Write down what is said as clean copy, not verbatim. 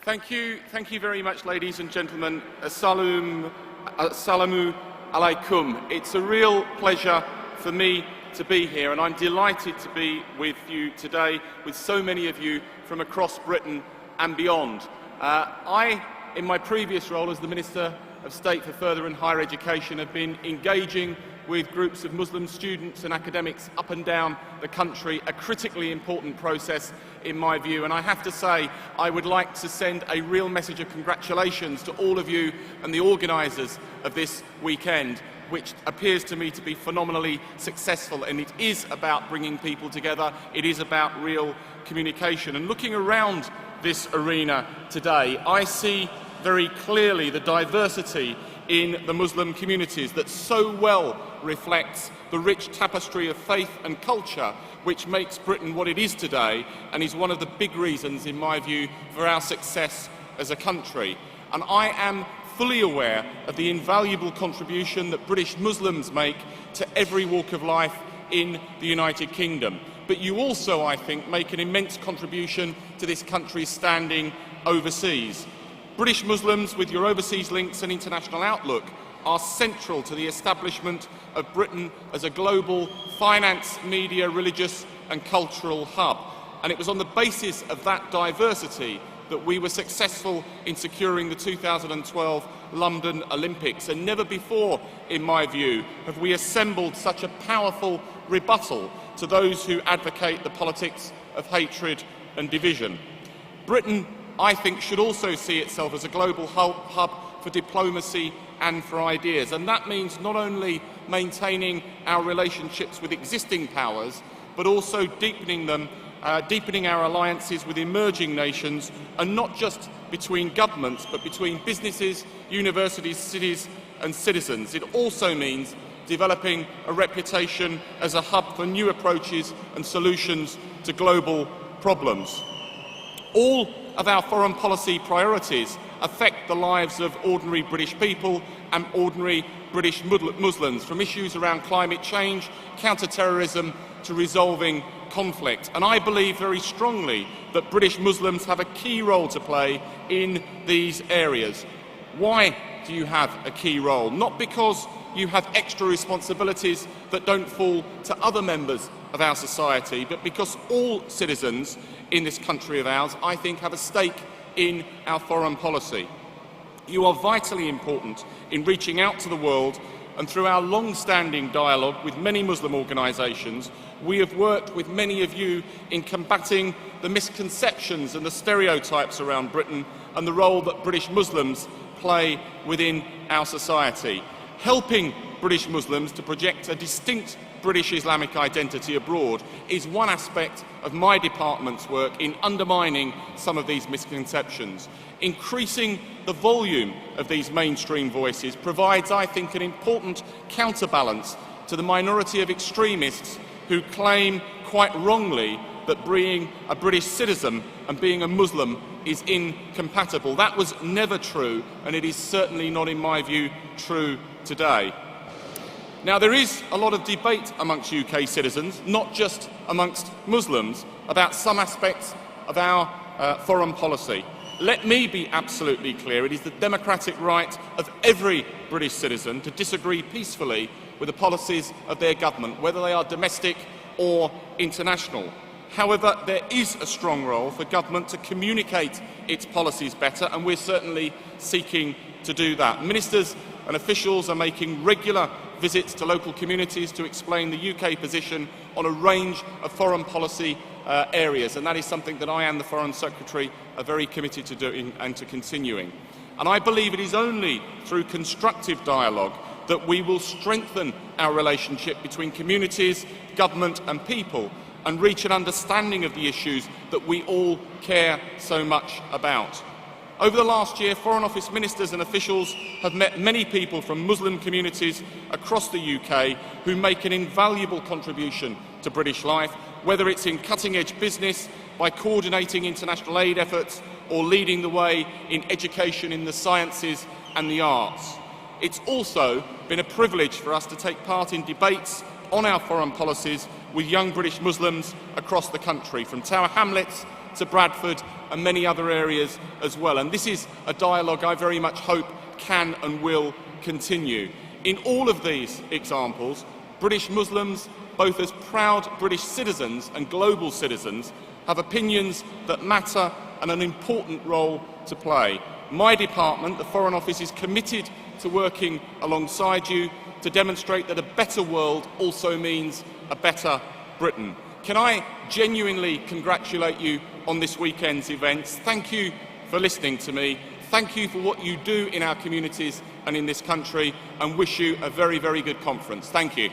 Thank you very much, ladies and gentlemen. Assalamu alaikum. It's a real pleasure for me to be here, and I'm delighted to be with you today, with so many of you from across Britain and beyond. I, in my previous role as the Minister of State for Further and Higher Education, have been engaging with groups of Muslim students and academics up and down the country, a critically important process in my view. And I have to say, I would like to send a real message of congratulations to all of you and the organisers of this weekend, which appears to me to be phenomenally successful. And it is about bringing people together. It is about real communication. And looking around this arena today, I see very clearly the diversity in the Muslim communities that so well reflects the rich tapestry of faith and culture which makes Britain what it is today, and is one of the big reasons, in my view, for our success as a country. And I am fully aware of the invaluable contribution that British Muslims make to every walk of life in the United Kingdom. But you also, I think, make an immense contribution to this country's standing overseas. British Muslims, with your overseas links and international outlook, are central to the establishment of Britain as a global finance, media, religious and cultural hub. And it was on the basis of that diversity that we were successful in securing the 2012 London Olympics. And never before, in my view, have we assembled such a powerful rebuttal to those who advocate the politics of hatred and division. Britain, I think, should also see itself as a global hub for diplomacy and for ideas. And that means not only maintaining our relationships with existing powers, but also deepening them, deepening our alliances with emerging nations, and not just between governments, but between businesses, universities, cities and citizens. It also means developing a reputation as a hub for new approaches and solutions to global problems. All of our foreign policy priorities affect the lives of ordinary British people and ordinary British Muslims, from issues around climate change, counter-terrorism to resolving conflict. And I believe very strongly that British Muslims have a key role to play in these areas. Why do you have a key role? Not because you have extra responsibilities that don't fall to other members of our society, but because all citizens in this country of ours, I think, have a stake in our foreign policy. You are vitally important in reaching out to the world, and through our long-standing dialogue with many Muslim organisations, we have worked with many of you in combating the misconceptions and the stereotypes around Britain and the role that British Muslims play within our society. Helping British Muslims to project a distinct British Islamic identity abroad is one aspect of my department's work in undermining some of these misconceptions. Increasing the volume of these mainstream voices provides, I think, an important counterbalance to the minority of extremists who claim, quite wrongly, that being a British citizen and being a Muslim is incompatible. That was never true, and it is certainly not, in my view, true today. Now, there is a lot of debate amongst UK citizens, not just amongst Muslims, about some aspects of our foreign policy. Let me be absolutely clear. It is the democratic right of every British citizen to disagree peacefully with the policies of their government, whether they are domestic or international. However, there is a strong role for government to communicate its policies better, and we're certainly seeking to do that. Ministers and officials are making regular visits to local communities to explain the UK position on a range of foreign policy areas, and that is something that I and the Foreign Secretary are very committed to doing and to continuing. And I believe it is only through constructive dialogue that we will strengthen our relationship between communities, government and people, and reach an understanding of the issues that we all care so much about. Over the last year, Foreign Office ministers and officials have met many people from Muslim communities across the UK who make an invaluable contribution to British life, whether it's in cutting-edge business, by coordinating international aid efforts, or leading the way in education in the sciences and the arts. It's also been a privilege for us to take part in debates on our foreign policies with young British Muslims across the country, from Tower Hamlets to Bradford and many other areas as well. And this is a dialogue I very much hope can and will continue. In all of these examples, British Muslims, both as proud British citizens and global citizens, have opinions that matter and an important role to play. My department, the Foreign Office, is committed to working alongside you to demonstrate that a better world also means a better Britain. Can I genuinely congratulate you on this weekend's events? Thank you for listening to me. Thank you for what you do in our communities and in this country, and wish you a very, very good conference. Thank you.